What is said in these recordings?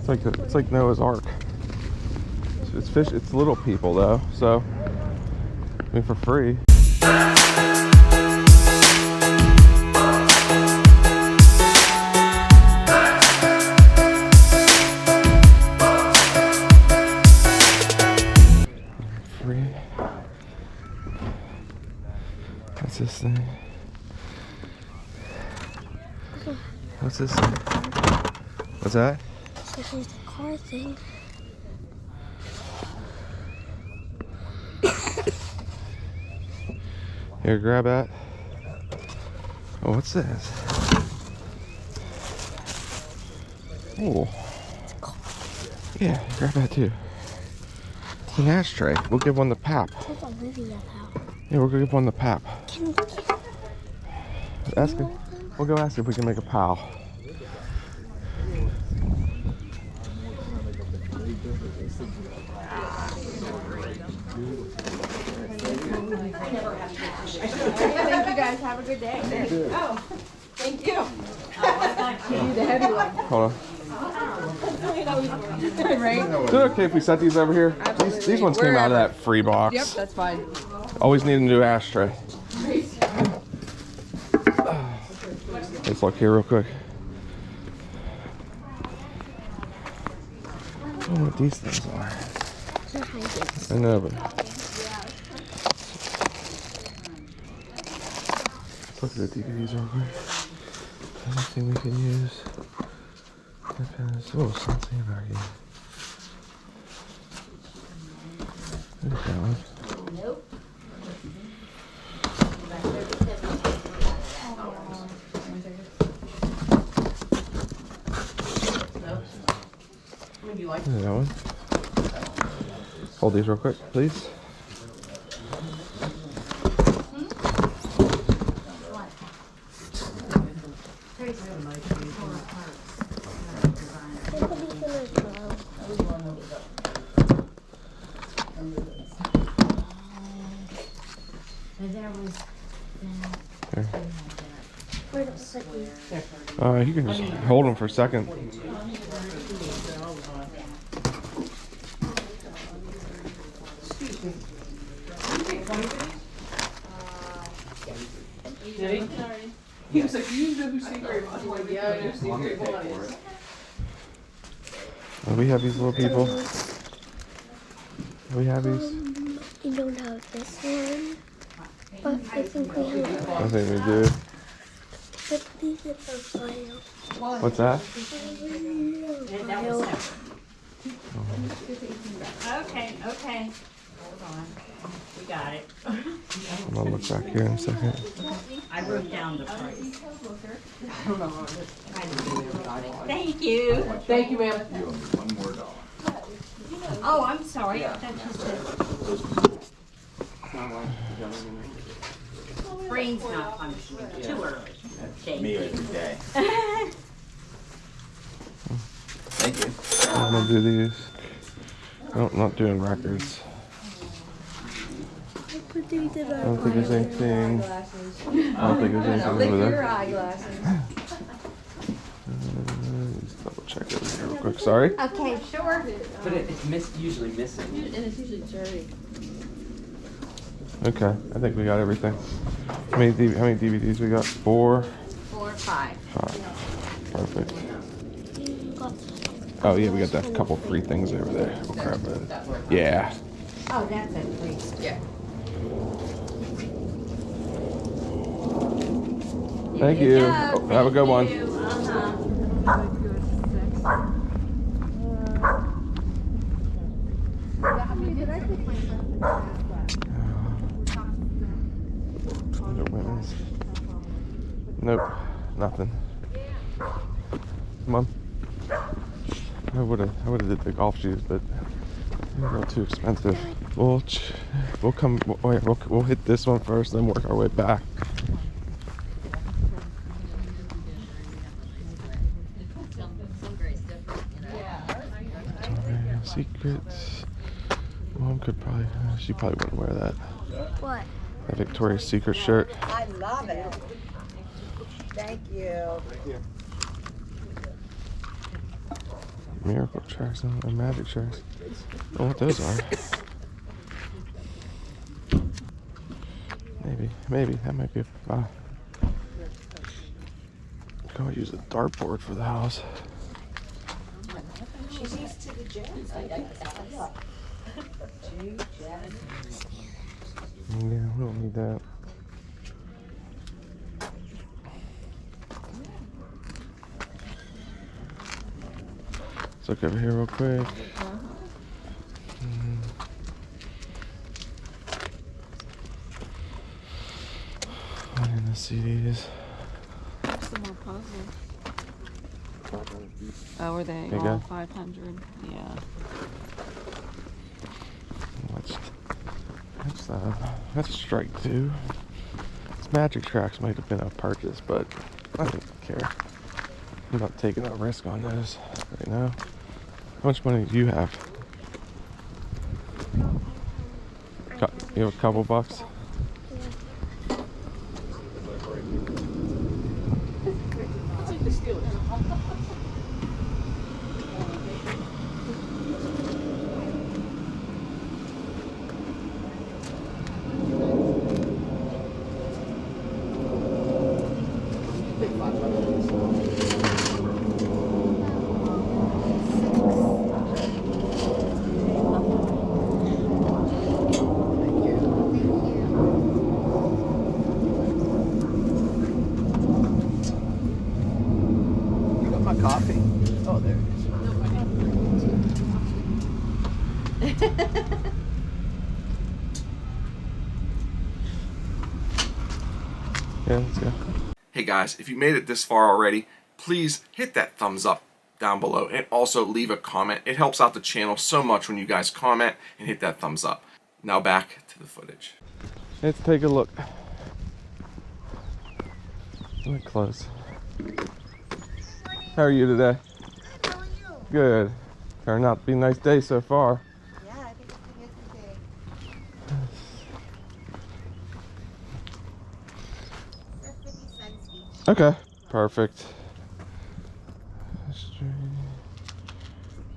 It's like Noah's Ark. It's fish. It's little people though, so I mean for free. Free. What's this thing? What's this thing? What's that? This is the car thing. Here, grab that. Oh, what's this? Oh. Yeah, grab that too. It's an ashtray. We'll give one the pap. That's Olivia pal. Yeah, we'll give one the pap. Can Ask him. We'll go ask if we can make a pal. Thank you guys. Have a good day. Oh, thank you. You need the heavy one. Hold on. Right? Is it okay if we set these over here? These ones came out of that free box. Yep, that's fine. Always need a new ashtray. Let's look here real quick. I don't know what these things are. I know, but look at the DVDs real quick. Anything we can use? Oh, something about you. There's that one. Nope. Would you like There's that one. Hold these real quick, please. You can just hold them for a second. He was like, you know who Secret is? I'm like, yeah, I know Secret is. We have these little people. We have these. We don't have this one. But I think we have. I think we do. But these are for file. What's that? Okay, okay. Hold on. We got it. I'm gonna look back here in a second. I wrote down the price. Thank you. Thank you, ma'am. Oh, I'm sorry. I thought you said. Brain's not functioning. Too early. Thank Me you. every day. Thank you. I'm gonna do these. Nope, not doing records. I don't think there's anything. I don't think there's anything over there. eyeglasses. Let's double check over here real quick. Sorry. Okay, sure. But it's usually missing. And it's usually dirty. Okay, I think we got everything. How many DVDs we got? 4, 4 or 5. 5. Perfect. Oh yeah, we got that couple free things over there. We'll grab that. Yeah. Oh, that's it, please. Yeah. Thank you. Oh, have a good one. Nope, nothing. Come on. I would have did the golf shoes, but they're a little too expensive. We'll hit this one first, then work our way back. Secrets. Mom could probably. She probably wouldn't wear that. What? A Victoria's Secret shirt. I love it. Thank you. Miracle tracks and magic tracks. I don't know what those are. Maybe that might be a go use a dartboard for the house. She's used to the jazz. Yeah, we don't need that. Let's look over here real quick. Finding the CDs. Some more puzzles. Oh, were they There you all go. 500? Yeah. That's strike 2. These magic tracks might have been a purchase, but I don't care. I'm not taking a risk on those right now. How much money do you have? You have a couple bucks? Coffee. Oh, there it is. Yeah, let's go. Hey guys, if you made it this far already, please hit that thumbs up down below and also leave a comment. It helps out the channel so much when you guys comment and hit that thumbs up. Now back to the footage. Let's take a look. Look close. How are you today? Good, how are you? Good. Turned out to be a nice day so far. Yeah, I think it's gonna be a good day. They're 50 cents each. Okay. Perfect.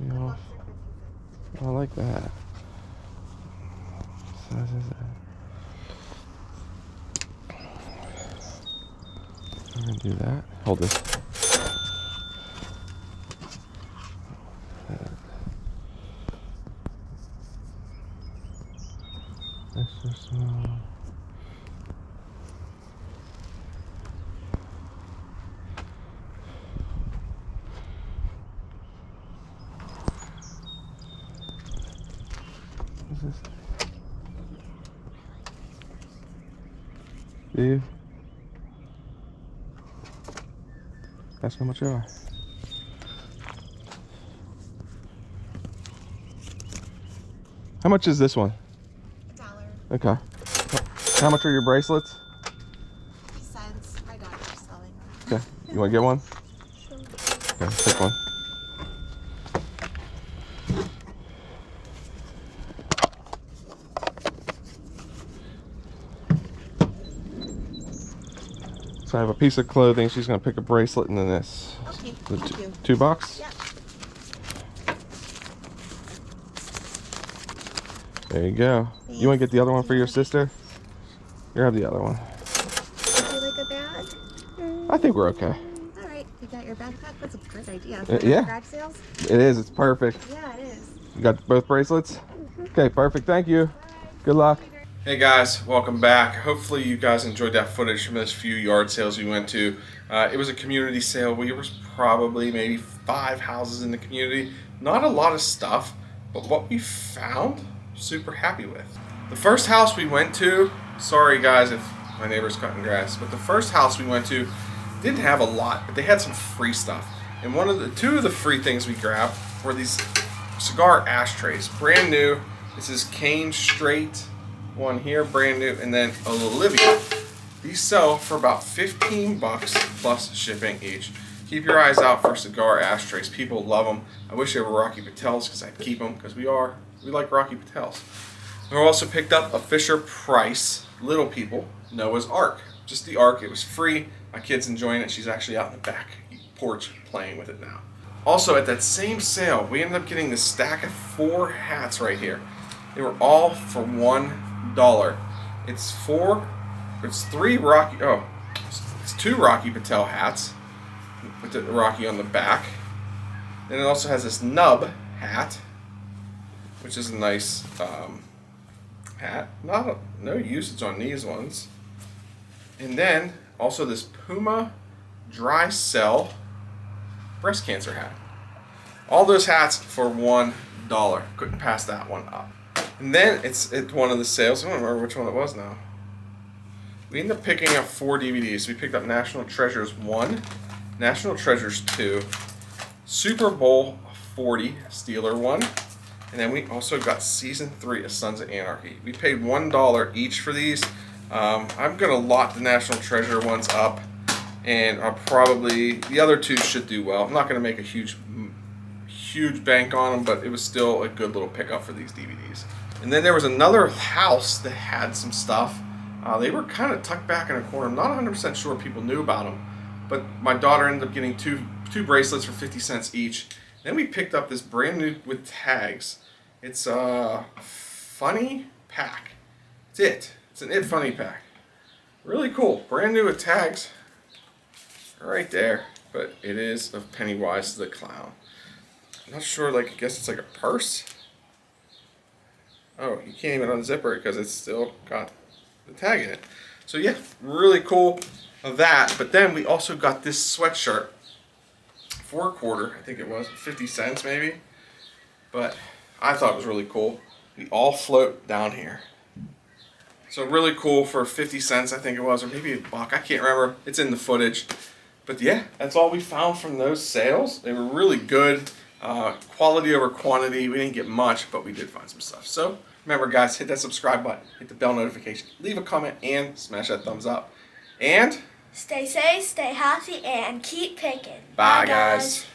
Yeah, I like that. Size is that? I'm gonna do that. Hold this. Extra small. What's this? Do you? Ask how much they are. How much is this one? $1. Okay. How much are your bracelets? 50 cents. My daughter's selling. Okay. You want to get one? Okay, pick one. So I have a piece of clothing. She's going to pick a bracelet and then this. Okay, The thank you. $2? Yep. There you go. You want to get the other one for your sister? You have the other one. Would you like a bag? I think we're okay. All right, you got your backpack? That's a great idea. Yeah. Garage sales? It is. It's perfect. Yeah, it is. You got both bracelets? Okay, perfect. Thank you. Good luck. Hey guys, welcome back. Hopefully you guys enjoyed that footage from those few yard sales we went to. It was a community sale. We was probably maybe 5 houses in the community. Not a lot of stuff, but what we found, super happy with. The first house we went to, sorry guys if my neighbor's cutting grass, but the first house we went to didn't have a lot, but they had some free stuff. And two of the free things we grabbed were these cigar ashtrays, brand new. This is Cane Straight one here, brand new, and then a Olivia. These sell for about 15 bucks plus shipping each. Keep your eyes out for cigar ashtrays. People love them. I wish they were Rocky Patels because I'd keep them because we like Rocky Patels. We also picked up a Fisher Price Little People Noah's Ark. Just the Ark. It was free. My kid's enjoying it. She's actually out in the back porch playing with it now. Also, at that same sale, we ended up getting this stack of 4 hats right here. They were all for $1. It's 2 Rocky Patel hats with the Rocky on the back. Then it also has this nub hat, which is a nice hat. No usage on these ones. And then also this Puma dry cell breast cancer hat. All those hats for $1. Couldn't pass that one up. And then it's one of the sales. I don't remember which one it was now. We ended up picking up 4 DVDs. We picked up National Treasures 1, National Treasures 2, Super Bowl 40 Steeler 1, and then we also got Season 3 of Sons of Anarchy. We paid $1 each for these. I'm going to lot the National Treasure ones up, and the other 2 should do well. I'm not going to make a huge bank on them, but it was still a good little pickup for these DVDs. And then there was another house that had some stuff. They were kind of tucked back in a corner. I'm not 100% sure people knew about them, but my daughter ended up getting two bracelets for 50 cents each. Then we picked up this brand new with tags. It's a funny pack. It's an It Funny pack. Really cool. Brand new with tags. Right there. But it is of Pennywise the Clown. I'm not sure, I guess it's like a purse. Oh, you can't even unzipper it because it's still got the tag in it. So yeah, really cool of that. But then we also got this sweatshirt for $1.25, I think it was, 50 cents maybe. But I thought it was really cool. We all float down here. So really cool for 50 cents, I think it was, or maybe $1. I can't remember. It's in the footage. But yeah, that's all we found from those sales. They were really good. Quality over quantity. We didn't get much, but we did find some stuff. So remember, guys, hit that subscribe button, hit the bell notification, leave a comment, and smash that thumbs up. And Stay safe, stay healthy, and keep picking. bye guys.